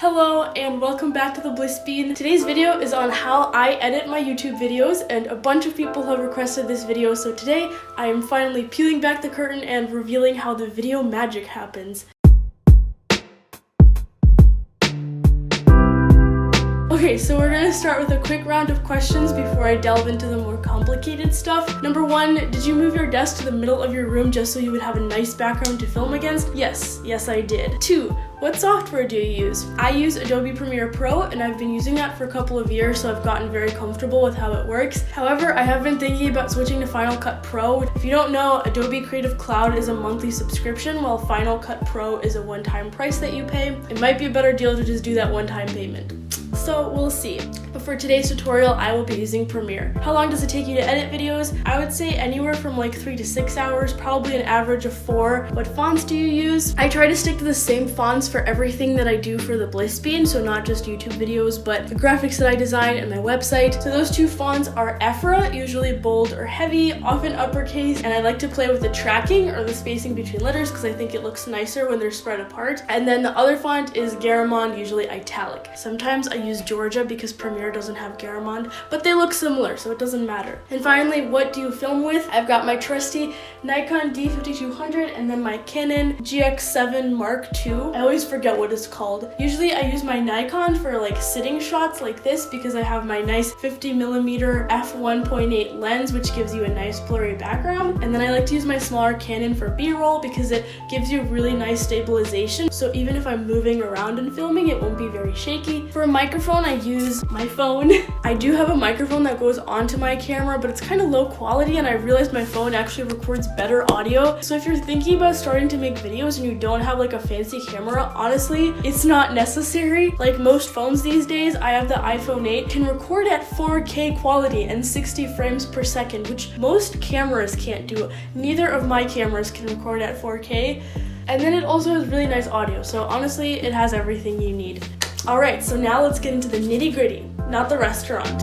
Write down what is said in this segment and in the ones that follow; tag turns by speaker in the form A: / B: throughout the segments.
A: Hello and welcome back to the Bliss Bean. Today's video is on how I edit my YouTube videos, and a bunch of people have requested this video, so today I am finally peeling back the curtain and revealing how the video magic happens. Okay, so we're gonna start with a quick round of questions before I delve into the more complicated stuff. Number one, did you move your desk to the middle of your room just so you would have a nice background to film against? Yes, I did. 2, what software do you use? I use Adobe Premiere Pro, and I've been using that for a couple of years, so I've gotten very comfortable with how it works. However, I have been thinking about switching to Final Cut Pro. If you don't know, Adobe Creative Cloud is a monthly subscription, while Final Cut Pro is a one-time price that you pay. It might be a better deal to just do that one-time payment. So we'll see. But for today's tutorial, I will be using Premiere. How long does it take you to edit videos? I would say anywhere from like 3 to 6 hours, probably an average of 4. What fonts do you use? I try to stick to the same fonts for everything that I do for the Bliss Bean, so not just YouTube videos, but the graphics that I design and my website. So those 2 fonts are Ephra, usually bold or heavy, often uppercase, and I like to play with the tracking or the spacing between letters because I think it looks nicer when they're spread apart. And then the other font is Garamond, usually italic. Sometimes I use Georgia because Premiere doesn't have Garamond, but they look similar, so it doesn't matter. And finally, what do you film with? I've got my trusty Nikon D5200 and then my Canon GX7 Mark II. I always forget what it's called. Usually I use my Nikon for like sitting shots like this because I have my nice 50mm f1.8 lens, which gives you a nice blurry background. And then I like to use my smaller Canon for B-roll because it gives you really nice stabilization, so even if I'm moving around and filming, it won't be very shaky. For a microphone, I use my phone. I do have a microphone that goes onto my camera, but it's kind of low quality, and I realized my phone actually records better audio. So if you're thinking about starting to make videos and you don't have like a fancy camera, honestly, it's not necessary. Like most phones these days, I have the iPhone 8, can record at 4K quality and 60 frames per second, which most cameras can't do. Neither of my cameras can record at 4K. And then it also has really nice audio, so honestly, it has everything you need. Alright, so now let's get into the nitty-gritty, not the restaurant.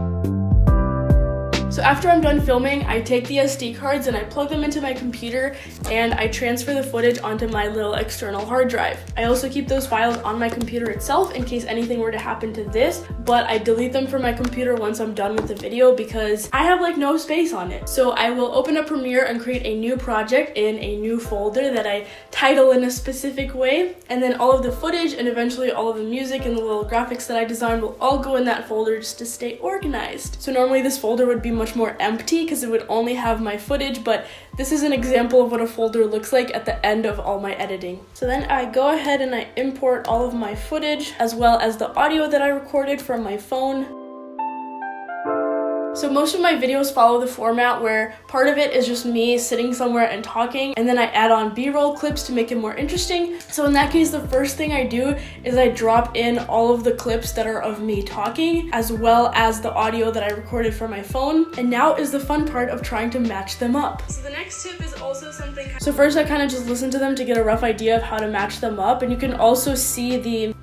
A: So after I'm done filming, I take the SD cards and I plug them into my computer and I transfer the footage onto my little external hard drive. I also keep those files on my computer itself in case anything were to happen to this, but I delete them from my computer once I'm done with the video because I have like no space on it. So I will open up Premiere and create a new project in a new folder that I title in a specific way, and then all of the footage and eventually all of the music and the little graphics that I designed will all go in that folder just to stay organized. So normally this folder would be much more empty because it would only have my footage, but this is an example of what a folder looks like at the end of all my editing. So then I go ahead and I import all of my footage as well as the audio that I recorded from my phone. So most of my videos follow the format where part of it is just me sitting somewhere and talking, and then I add on B-roll clips to make it more interesting. So in that case, the first thing I do is I drop in all of the clips that are of me talking, as well as the audio that I recorded from my phone. And now is the fun part of trying to match them up. So the next tip is also something. So first I kind of just listen to them to get a rough idea of how to match them up, and you can also see the,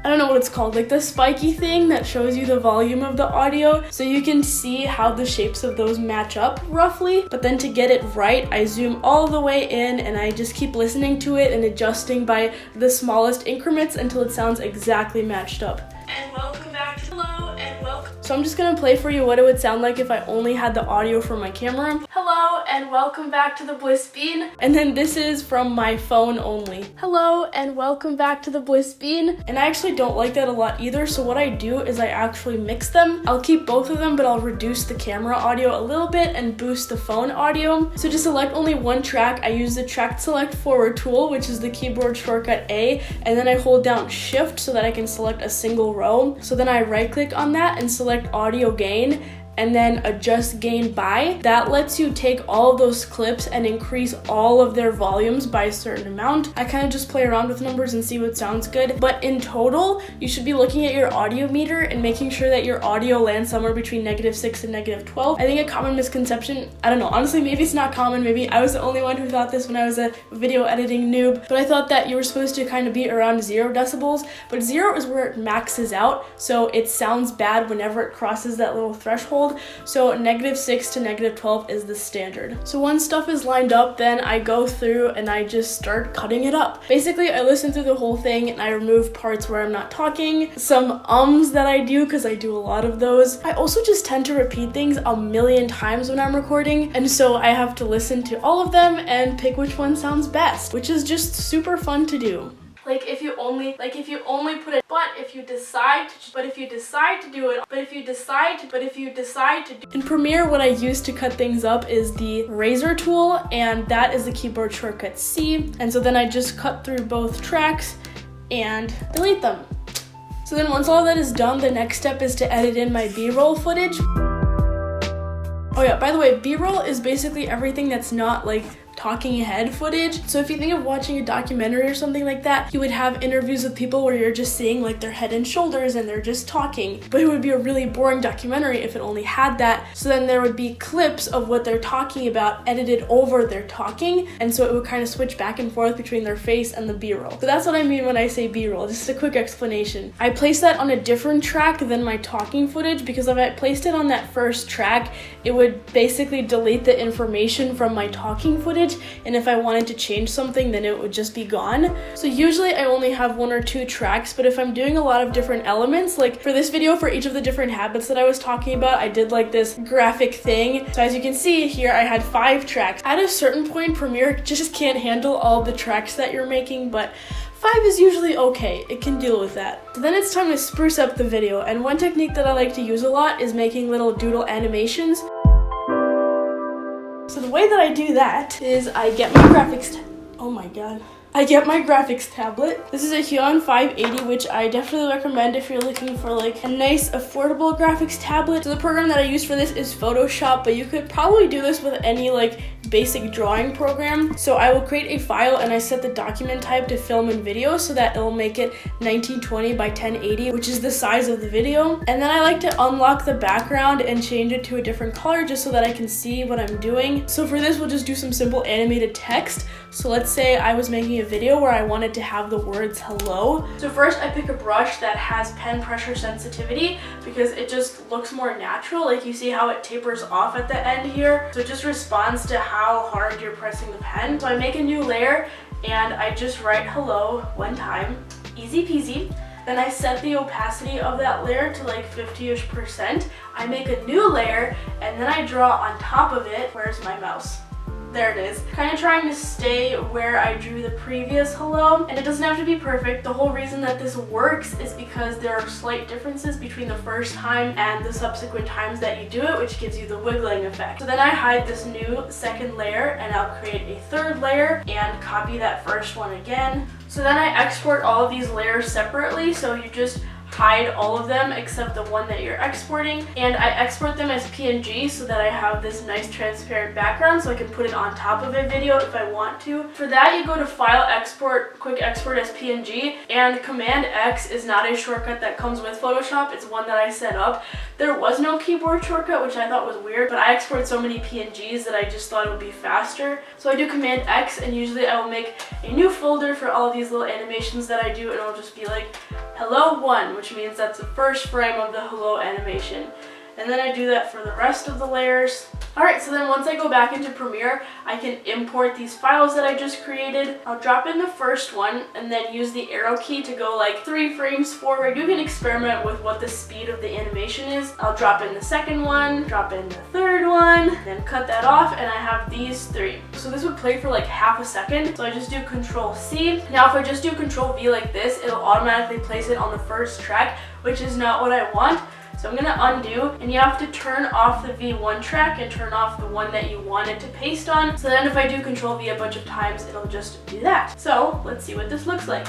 A: I don't know what it's called, like the spiky thing that shows you the volume of the audio, so you can see how the shapes of those match up roughly. But then to get it right, I zoom all the way in and I just keep listening to it and adjusting by the smallest increments until it sounds exactly matched up. And welcome back to Hello and welcome. So I'm just gonna play for you what it would sound like if I only had the audio from my camera. Hello and welcome back to the Bliss Bean. And then this is from my phone only. Hello and welcome back to the Bliss Bean. And I actually don't like that a lot either, so what I do is I actually mix them. I'll keep both of them, but I'll reduce the camera audio a little bit and boost the phone audio. So to select only one track, I use the track select forward tool, which is the keyboard shortcut A, and then I hold down Shift so that I can select a single row. So then I right click on that and select audio gain, and then adjust gain by. That lets you take all of those clips and increase all of their volumes by a certain amount. I kind of just play around with numbers and see what sounds good, but in total, you should be looking at your audio meter and making sure that your audio lands somewhere between -6 and -12. I think a common misconception, I don't know, honestly, maybe it's not common, maybe I was the only one who thought this when I was a video editing noob, but I thought that you were supposed to kind of be around 0 decibels, but 0 is where it maxes out, so it sounds bad whenever it crosses that little threshold. -12, so -6 to -12 is the standard. So once stuff is lined up, then I go through and I just start cutting it up. Basically, I listen through the whole thing and I remove parts where I'm not talking, some ums that I do because I do a lot of those. I also just tend to repeat things a million times when I'm recording, and so I have to listen to all of them and pick which one sounds best, which is just super fun to do. If you only put it, but if you decide to do it. In Premiere, what I use to cut things up is the razor tool, and that is the keyboard shortcut C. And so then I just cut through both tracks and delete them. So then once all that is done, the next step is to edit in my B-roll footage. Oh yeah, by the way, B-roll is basically everything that's not like talking head footage. So if you think of watching a documentary or something like that, you would have interviews with people where you're just seeing like their head and shoulders and they're just talking. But it would be a really boring documentary if it only had that. So then there would be clips of what they're talking about edited over their talking, and so it would kind of switch back and forth between their face and the B-roll. So that's what I mean when I say B-roll, just a quick explanation. I placed that on a different track than my talking footage because if I placed it on that first track, it would basically delete the information from my talking footage, and if I wanted to change something, then it would just be gone. So usually I only have 1 or 2 tracks, but if I'm doing a lot of different elements, like for this video, for each of the different habits that I was talking about, I did like this graphic thing. So as you can see here, I had 5 tracks. At a certain point, Premiere just can't handle all the tracks that you're making, but 5 is usually okay, it can deal with that. So then it's time to spruce up the video, and one technique that I like to use a lot is making little doodle animations. So the way that I do that is I get my graphics tablet. This is a Huion 580, which I definitely recommend if you're looking for like a nice affordable graphics tablet. So the program that I use for this is Photoshop, but you could probably do this with any like basic drawing program. So I will create a file and I set the document type to film and video so that it will make it 1920 by 1080, which is the size of the video. And then I like to unlock the background and change it to a different color just so that I can see what I'm doing. So for this, we'll just do some simple animated text. So let's say I was making a video where I wanted to have the words hello. So first I pick a brush that has pen pressure sensitivity because it just looks more natural. Like you see how it tapers off at the end here. So it just responds to how hard you're pressing the pen. So I make a new layer and I just write hello 1 time, easy peasy. Then I set the opacity of that layer to like 50-ish%. I make a new layer and then I draw on top of it. Where's my mouse? There it is. Kind of trying to stay where I drew the previous hello, and it doesn't have to be perfect. The whole reason that this works is because there are slight differences between the first time and the subsequent times that you do it, which gives you the wiggling effect. So then I hide this new second layer and I'll create a third layer and copy that first one again. So then I export all of these layers separately, so you just hide all of them except the one that you're exporting, and I export them as PNG so that I have this nice transparent background so I can put it on top of a video if I want to. For that, you go to File, Export, Quick Export as PNG, and Command X is not a shortcut that comes with Photoshop, it's one that I set up. There was no keyboard shortcut, which I thought was weird, but I export so many PNGs that I just thought it would be faster. So I do Command X, and usually I will make a new folder for all of these little animations that I do, and it'll just be like hello 1, which means that's the first frame of the hello animation. And then I do that for the rest of the layers. Alright, so then once I go back into Premiere, I can import these files that I just created. I'll drop in the first one and then use the arrow key to go like 3 frames forward. You can experiment with what the speed of the animation is. I'll drop in the second one, drop in the third one, then cut that off, and I have these 3. So this would play for like half a second. So I just do Control C. Now if I just do Control V like this, it'll automatically place it on the first track, which is not what I want. So I'm gonna undo, and you have to turn off the V1 track and turn off the one that you wanted to paste on. So then if I do Control V a bunch of times, it'll just do that. So let's see what this looks like.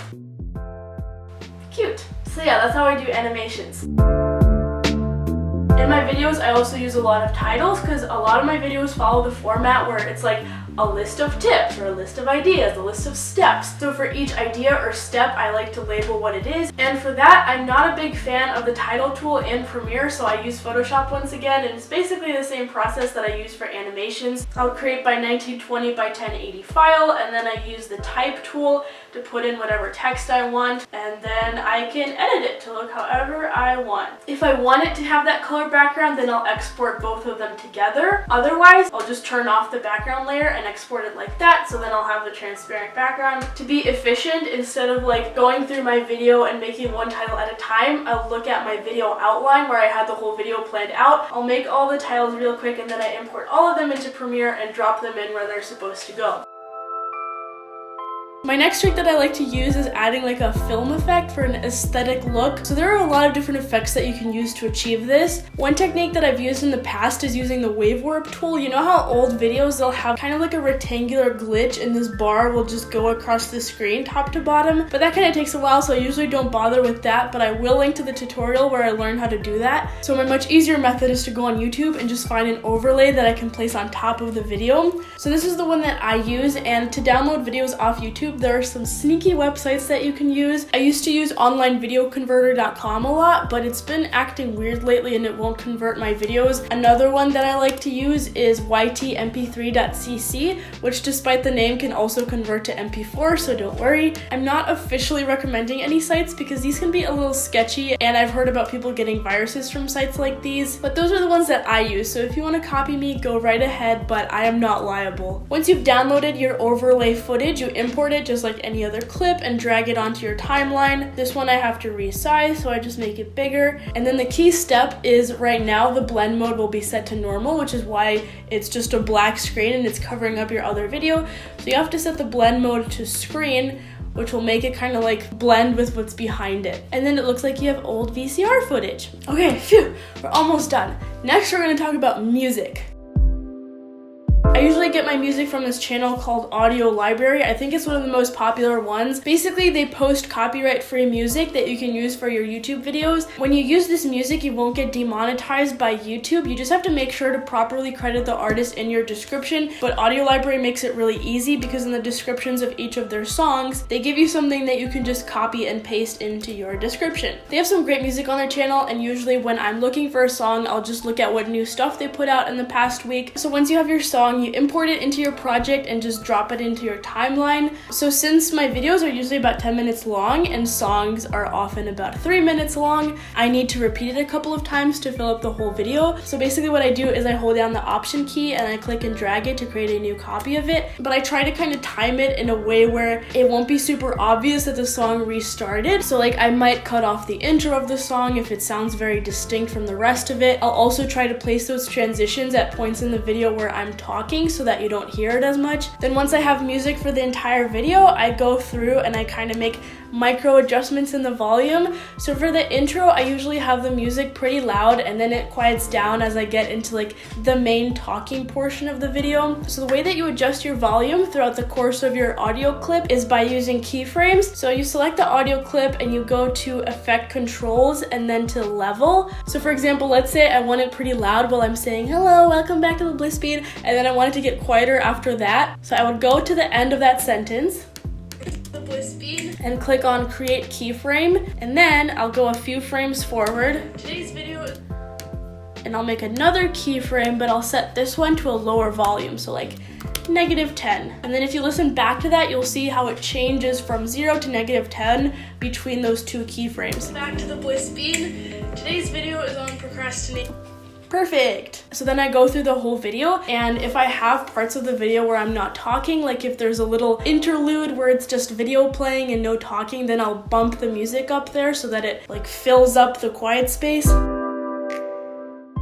A: Cute. So yeah, that's how I do animations. In my videos, I also use a lot of titles because a lot of my videos follow the format where it's like a list of tips or a list of ideas, a list of steps. So for each idea or step, I like to label what it is. And for that, I'm not a big fan of the title tool in Premiere, so I use Photoshop once again, and it's basically the same process that I use for animations. I'll create by 1920 by 1080 file, and then I use the type tool to put in whatever text I want, and then I can edit it to look however I want. If I want it to have that color background, then I'll export both of them together. Otherwise, I'll just turn off the background layer and export it like that, so then I'll have the transparent background. To be efficient, instead of like going through my video and making one title at a time, I'll look at my video outline where I had the whole video planned out. I'll make all the titles real quick, and then I import all of them into Premiere and drop them in where they're supposed to go. My next trick that I like to use is adding like a film effect for an aesthetic look. So there are a lot of different effects that you can use to achieve this. One technique that I've used in the past is using the wave warp tool. You know how old videos, they'll have kind of like a rectangular glitch and this bar will just go across the screen top to bottom, but that kind of takes a while, so I usually don't bother with that, but I will link to the tutorial where I learned how to do that. So my much easier method is to go on YouTube and just find an overlay that I can place on top of the video. So this is the one that I use, and to download videos off YouTube, there are some sneaky websites that you can use. I used to use onlinevideoconverter.com a lot, but it's been acting weird lately and it won't convert my videos. Another one that I like to use is ytmp3.cc, which despite the name can also convert to MP4, so don't worry. I'm not officially recommending any sites because these can be a little sketchy, and I've heard about people getting viruses from sites like these, but those are the ones that I use, so if you want to copy me, go right ahead, but I am not liable. Once you've downloaded your overlay footage, you import it just like any other clip and drag it onto your timeline. This one I have to resize, so I just make it bigger. And then the key step is right now the blend mode will be set to normal, which is why it's just a black screen and it's covering up your other video. So you have to set the blend mode to screen, which will make it kind of like blend with what's behind it. And then it looks like you have old VCR footage. Okay, phew, we're almost done. Next, we're gonna talk about music. I usually get my music from this channel called Audio Library. I think it's one of the most popular ones. Basically, they post copyright-free music that you can use for your YouTube videos. When you use this music, you won't get demonetized by YouTube. You just have to make sure to properly credit the artist in your description. But Audio Library makes it really easy because in the descriptions of each of their songs, they give you something that you can just copy and paste into your description. They have some great music on their channel, and usually when I'm looking for a song, I'll just look at what new stuff they put out in the past week. So once you have your song, you import it into your project and just drop it into your timeline. So since my videos are usually about 10 minutes long and songs are often about 3 minutes long, I need to repeat it a couple of times to fill up the whole video. So basically what I do is I hold down the Option key and I click and drag it to create a new copy of it. But I try to kind of time it in a way where it won't be super obvious that the song restarted. So like I might cut off the intro of the song if it sounds very distinct from the rest of it. I'll also try to place those transitions at points in the video where I'm talking so that you don't hear it as much. Then once I have music for the entire video, I go through and I kind of make micro adjustments in the volume. So for the intro, I usually have the music pretty loud and then it quiets down as I get into like the main talking portion of the video. So the way that you adjust your volume throughout the course of your audio clip is by using keyframes. So you select the audio clip and you go to Effect Controls and then to Level. So for example, let's say I want it pretty loud while I'm saying, hello, welcome back to the Bliss feed, and then I want it to get quieter after that. So I would go to the end of that sentence, the Bliss feed, and click on Create Keyframe, and then I'll go a few frames forward. Today's video, and I'll make another keyframe, but I'll set this one to a lower volume, so like -10. And then if you listen back to that, you'll see how it changes from 0 to -10 between those two keyframes. Back to the Bliss feed. Today's video is on procrastination. Perfect. So then I go through the whole video, and if I have parts of the video where I'm not talking, like if there's a little interlude where it's just video playing and no talking, then I'll bump the music up there so that it like fills up the quiet space.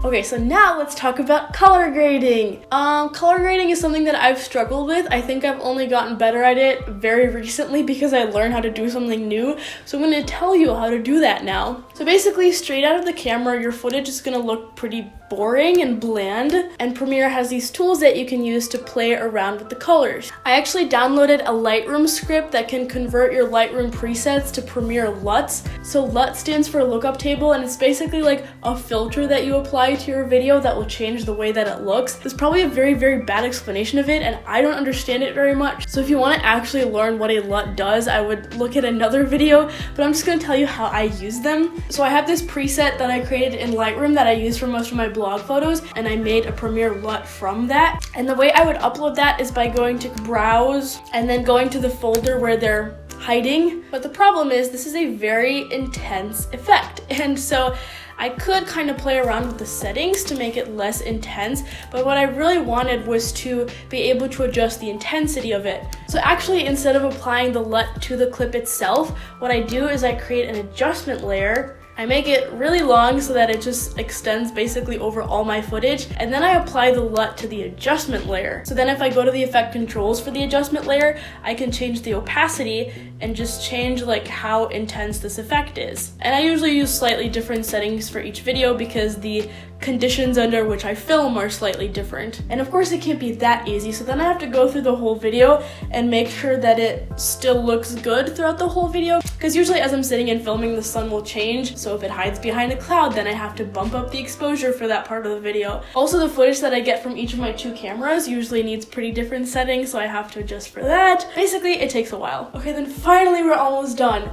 A: Okay, so now let's talk about color grading. Color grading is something that I've struggled with. I think I've only gotten better at it very recently because I learned how to do something new. So I'm gonna tell you how to do that now. So basically, straight out of the camera, your footage is gonna look pretty boring and bland, and Premiere has these tools that you can use to play around with the colors. I actually downloaded a Lightroom script that can convert your Lightroom presets to Premiere LUTs. So LUT stands for lookup table, and it's basically like a filter that you apply to your video that will change the way that it looks. There's probably a very, very bad explanation of it, and I don't understand it very much. So if you want to actually learn what a LUT does, I would look at another video, but I'm just gonna tell you how I use them. So I have this preset that I created in Lightroom that I use for most of my blog photos, and I made a Premiere LUT from that. And the way I would upload that is by going to Browse and then going to the folder where they're hiding. But the problem is this is a very intense effect. And so I could kind of play around with the settings to make it less intense, but what I really wanted was to be able to adjust the intensity of it. So actually, instead of applying the LUT to the clip itself, what I do is I create an adjustment layer. I make it really long so that it just extends basically over all my footage, and then I apply the LUT to the adjustment layer. So then if I go to the effect controls for the adjustment layer, I can change the opacity and just change like how intense this effect is. And I usually use slightly different settings for each video because the conditions under which I film are slightly different. And of course it can't be that easy, so then I have to go through the whole video and make sure that it still looks good throughout the whole video, because usually as I'm sitting and filming, the sun will change, so if it hides behind a cloud, then I have to bump up the exposure for that part of the video. Also, the footage that I get from each of my 2 cameras usually needs pretty different settings, so I have to adjust for that. Basically, it takes a while. Okay, then finally we're almost done.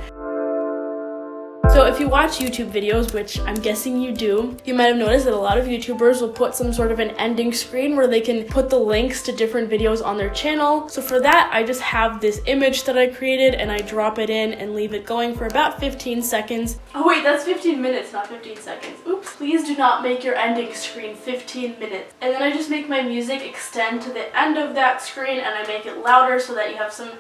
A: So if you watch YouTube videos, which I'm guessing you do, you might have noticed that a lot of YouTubers will put some sort of an ending screen where they can put the links to different videos on their channel. So for that, I just have this image that I created and I drop it in and leave it going for about 15 seconds. Oh wait, that's 15 minutes, not 15 seconds. Oops. Please do not make your ending screen 15 minutes. And then I just make my music extend to the end of that screen and I make it louder so that you have some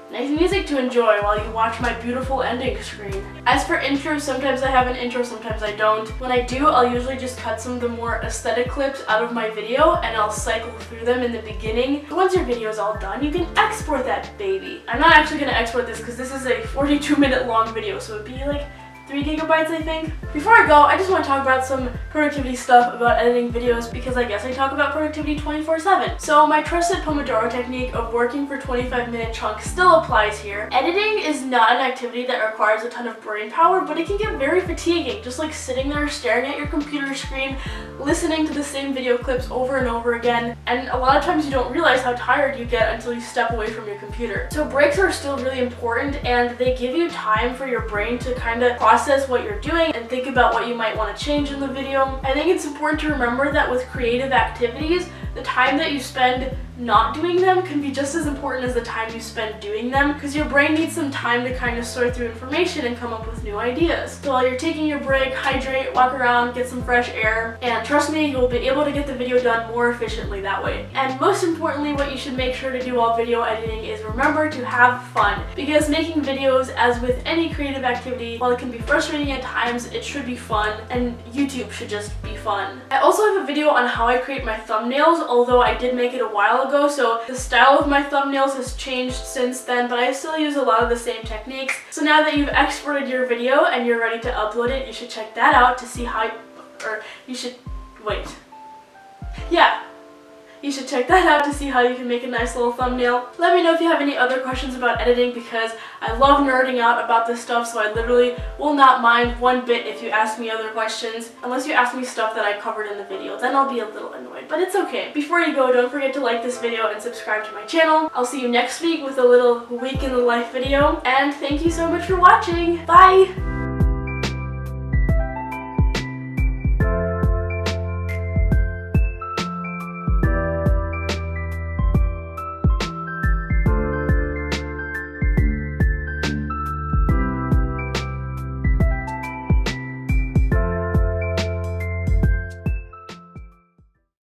A: nice music to enjoy while you watch my beautiful ending screen. As for intros, sometimes I have an intro, sometimes I don't. When I do, I'll usually just cut some of the more aesthetic clips out of my video and I'll cycle through them in the beginning. Once your video is all done, you can export that baby. I'm not actually going to export this because this is a 42-minute long video, so it'd be like 3 gigabytes, I think. Before I go, I just want to talk about some productivity stuff about editing videos because I guess I talk about productivity 24/7. So my trusted Pomodoro technique of working for 25-minute chunks still applies here. Editing is not an activity that requires a ton of brain power, but it can get very fatiguing, just like sitting there staring at your computer screen, listening to the same video clips over and over again, and a lot of times you don't realize how tired you get until you step away from your computer. So breaks are still really important and they give you time for your brain to kind of process what you're doing and think about what you might want to change in the video. I think it's important to remember that with creative activities, the time that you spend not doing them can be just as important as the time you spend doing them, because your brain needs some time to kind of sort through information and come up with new ideas. So while you're taking your break, hydrate, walk around, get some fresh air, and trust me, you'll be able to get the video done more efficiently that way. And most importantly, what you should make sure to do while video editing is remember to have fun, because making videos, as with any creative activity, while it can be frustrating at times, it should be fun, and YouTube should just be fun. I also have a video on how I create my thumbnails, although I did make it a while ago, so the style of my thumbnails has changed since then, but I still use a lot of the same techniques. So now that you've exported your video and you're ready to upload it, you should check that out to see how, you should check that out to see how you can make a nice little thumbnail. Let me know if you have any other questions about editing, because I love nerding out about this stuff, so I literally will not mind one bit if you ask me other questions, unless you ask me stuff that I covered in the video. Then I'll be a little annoyed, but it's okay. Before you go, don't forget to like this video and subscribe to my channel. I'll see you next week with a little week in the life video, and thank you so much for watching. Bye!